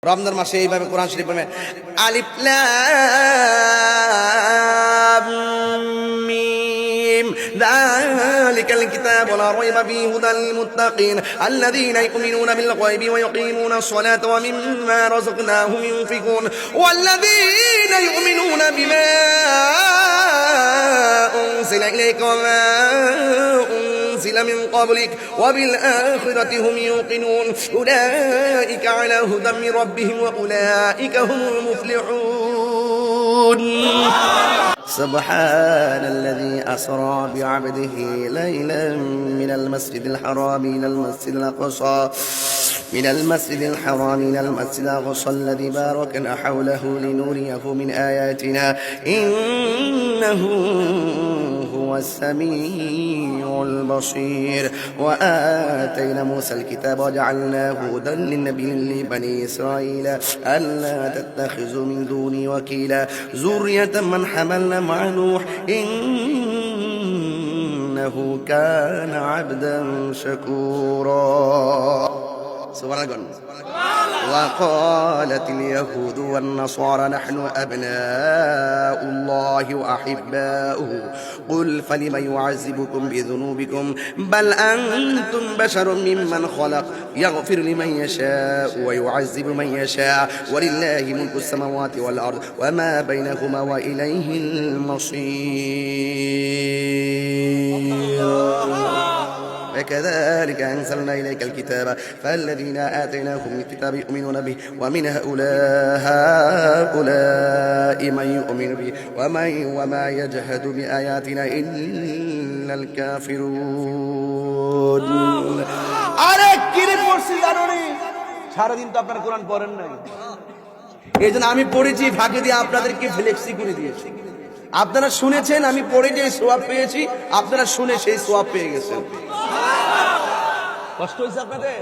রমজান মাসে এইভাবে কোরআন শরীফ পড়বেন। আলিফ লাম মিম যালিকাল কিতাবু লা রাইবা ফীহি হুদাল লিল মুত্তাকিন আল্লাযীনা ইউমিনুনা বিল গায়বি ওয়া ইউকিমুনাস সালাতা ওয়া মিম্মা রাযাকনাহুম ইউনফিকুন ওয়াল্লাযীনা ইউমিনুনা বিমা উনজিলা ইলাইকা ওয়া মা أنزل من قبلك وبالآخرة هم يوقنون أولئك على هدى من ربهم وأولئك هم المفلحون سبحان الذي أسرى بعبده ليلا من المسجد الحرام إلى المسجد الأقصى من المسجد الحرام إلى المسجد الأقصى الذي باركنا حوله لنريه من آياتنا إنه هو السميع البصير وآتينا موسى الكتاب وجعلناه هدى للنبي لبني إسرائيل ألا تتخذوا من دوني وكيلا ذرية من حملنا مع نوح إنه كان عبدا شكورا سبحان الله. وقالت اليهود والنصارى نحن أبناء الله وأحباؤه قل فلم يعذبكم بذنوبكم بل أنتم بشر ممن خلق يغفر لمن يشاء ويعذب من يشاء ولله ملك السماوات والأرض وما بينهما وإليه المصير وكذلك أنزلنا إليك الكتاب فالذين آتيناهم الكتاب يؤمنون به ومن هؤلاء من يؤمن به وما يجحد بآياتنا إلا الكافرون আরেক কিরে পড়ছি জানোনি সারা দিন তো আপনারা কোরআন পড়েন না এইজন্য আমি পড়েছি ফাঁকে দিয়ে আপনাদেরকে ফ্লেক্সি করে দিয়েছি আপনারা শুনেছেন আমি পড়ে যে সওয়াব পেয়েছি আপনারা শুনে সেই সওয়াব পেয়ে গেছেন কষ্ট হইছে আপনাদের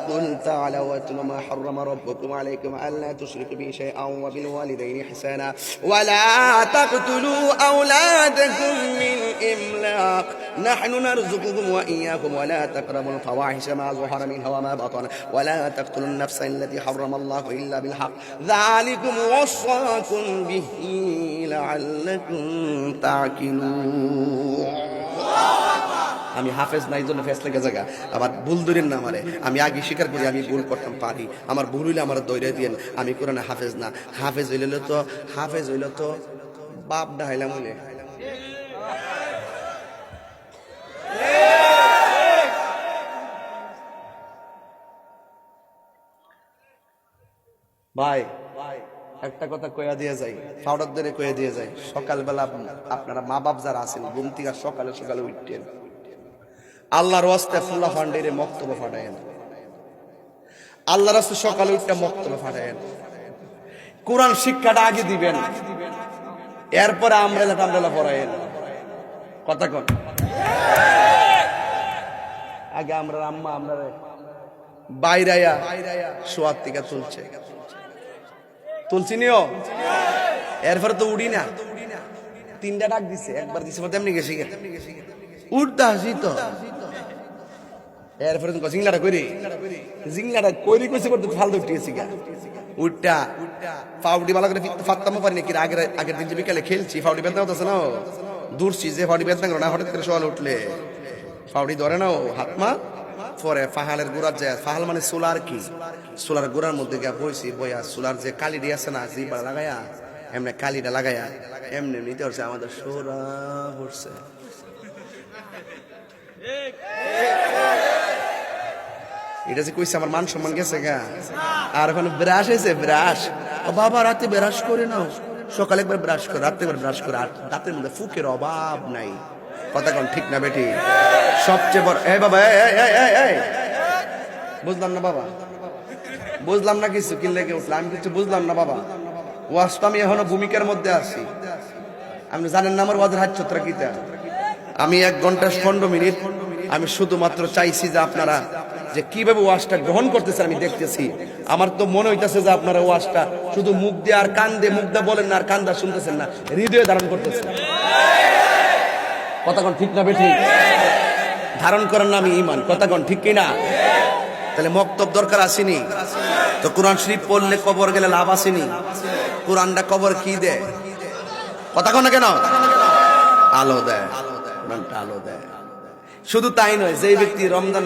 قل تعالوا واتل ما حرم ربكم عليكم ألا تشركوا به شيئا وبالوالدين إحسانا ولا تقتلوا أولادكم من إملاق نحن نرزقكم وإياكم ولا تقربوا الفواحش ما ظهر منها وما بطن ولا تقتلوا النفس التي حرم الله إلا بالحق ذلكم وصاكم به لعلكم تعقلون আমি হাফেজ নাই জন্য ফেসলে জায়গা আবার ভুল ধরেন না আমারে আমি আগে স্বীকার করি আমি ভুল করতাম পারি আমার ভুল হইলে আমার দৈরে দিয়েন আমি কোরআনে হাফেজ না হাফেজ হইলে তো বাপ ডাইলাম হইলে ভাই একটা কথা কইয়া দিয়ে যাই ফাউডার ধরে কইয়া দিয়ে যাই সকালবেলা আপনারা মা বাপ যারা আছেন ঘুম থেকে সকালে সকালে উঠতেন আল্লাহর ওয়াস্তে ফুল্লা ফান্ডেরে মক্তব্য ফাটায়েন আল্লাহর ওয়াস্তে সকালে উঠতে মক্তব্য ফাটায়েন কোরআন শিক্ষাটা আগে দিবেন এরপরে আমরেলা পড়ায়েন কথা কোন আগে আমরা আম্মা আমরা বাইরায়া সোয়াত থেকে তুলছি নিও এরপরে তো উড়ি না তিনটা ডাক দিছে একবার দিছে তেমনি গেছি উঠতে হাসি তো এরপরে জিংলাটা করি কইছে করতে ফালতু উঠিয়েছি গা উঠটা ফাউডি বালা করে ফাত্তামও পারি নাকি আগের দিন যে বিকালে খেলছি ফাউডি বেদনা হতেছে না দূরছি যে ফাউডি বেদনা করো না হঠাৎ করে সকালে উঠলে ফাউডি ধরে না হাত মা পরে ফাহালের গোড়ার যায় ফাহাল মানে সোলার কি সোলার গোড়ার মধ্যে গিয়া বইছি বইয়া সোলার যে কালিডি আছে না জিবা লাগাইয়া এমনি কালিটা লাগাইয়া এমনি নিতে হচ্ছে আমাদের সোরা হচ্ছে এটা যে কইছে আমার মান সম্মান গেছে গা আর এখন ব্রাশ হয়েছে ব্রাশ বাবা রাতে ব্রাশ করে নাও সকালে একবার ব্রাশ করে রাতে একবার ব্রাশ করে আর দাঁতের মধ্যে ফুকের অভাব নাই কথা কোন ঠিক না বেটি সবচেয়ে বড় এই বাবা এই বুঝলাম না বাবা বুঝলাম না কিছু কিনলে কে উঠলাম আমি কিছু বুঝলাম না বাবা ওয়াজ তো আমি এখনো ভূমিকার মধ্যে আছি আপনি জানেন না আমার ওয়াজের হাত ছত্রা কিতা আমি 1 ঘন্টা 15 মিনিট আমি শুধুমাত্র চাইছি যে আপনারা যে কিভাবে ওয়াজটা গ্রহণ করতেছেন আমি দেখতেছি আমার তো মনে হইতাছে যে আপনারা ওয়াজটা শুধু মুখ দিয়ে আর কান দিয়ে মুখ দিয়ে বলেন না আর কান দিয়ে শুনতেছেন না হৃদয়ে ধারণ করতেছেন কথা কোন ঠিক না বেঠিক ধারণ করার নামই ঈমান কথা কোন ঠিক কিনা তাহলে মক্তব দরকার আসেনি তো কোরআন শরীফ পড়লে কবর গেলে লাভ আসেনি? কোরআনটা কবর কি দেয়? কথা কন না কেন? আলো দেয়, কোরআনটা আলো দেয়। শুধু তাই নয়, যে ব্যক্তি রমজান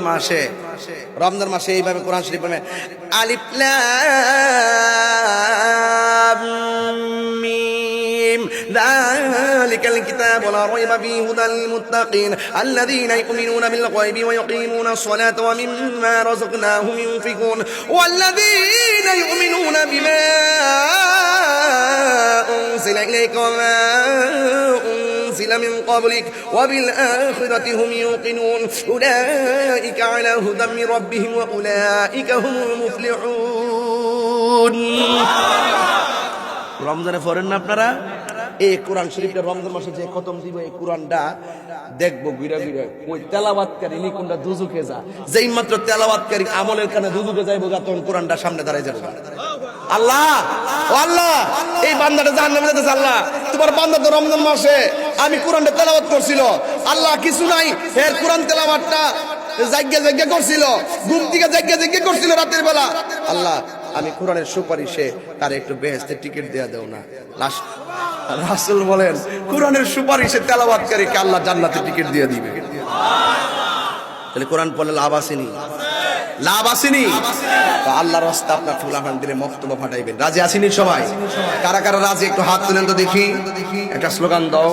মাসে এইভাবে কোরআন শরীফ পড়বে, আলিফ লাম মিম যালিকাল কিতাবু লা রাইবা ফীহি হুদাল লিল মুত্তাকিন আল্লাযীনা ইউমিনুনা বিল গায়বি ওয়া ইউকিমুনাস সালাতা ওয়া মিম্মা রাযাকনাহুম ইউনফিকুন ওয়াল্লাযীনা ইউমিনুনা বিমা উনজিলা ইলাইকা ওয়া মা أنزل من قبلك وبالآخرة هم يوقنون أولئك على هدى من ربهم وأولئك هم المفلحون রমজানে পড়েন না আপনারা? এই কোরআন শরীফটা রমজান মাসে যে খতম দিব, এই কোরআনটা দেখবো ঘুরে ঘুরে ওই তেলাওয়াতকারী নিকুনটা দুজুকে যা, যেই মাত্র তেলাওয়াতকারী আমলের কানে দুজুকে যাইবো, তখন কোরআনটা সামনে দাঁড়ায় যাবে। আল্লাহ, ও আল্লাহ, এই বান্দাটা জাহান্নামে যেতেছে, আল্লাহ তোমার বান্দা তো রমজান মাসে আমি কোরআনটা তেলাওয়াত করছিল, আল্লাহ কিছু নাই এর কোরআন তেলাওয়াতটা জায়গা করছিল, ঘুম থেকে জায়গা করছিল রাতের বেলা, আল্লাহ আমি কোরআনের সুপারিশে তার একটু বেহেশতের টিকিট দেয়া দেও না। রাসূল বলেন কোরআনের সুপারিশে তেলাওয়াতকারীকে আল্লাহ জান্নাতের টিকিট দিয়ে দিবে। তাহলে কোরআন পড়লে লাভ আসেনি? লাভ আসেনি? তো আল্লাহর রাস্তা আপনার ফুলাহান দিলে মক্তব্য ফাটাইবেন। রাজি আসেনি সবাই? কারা কারা রাজি একটু হাত তুলেন তো দেখি, একটা স্লোগান দাও।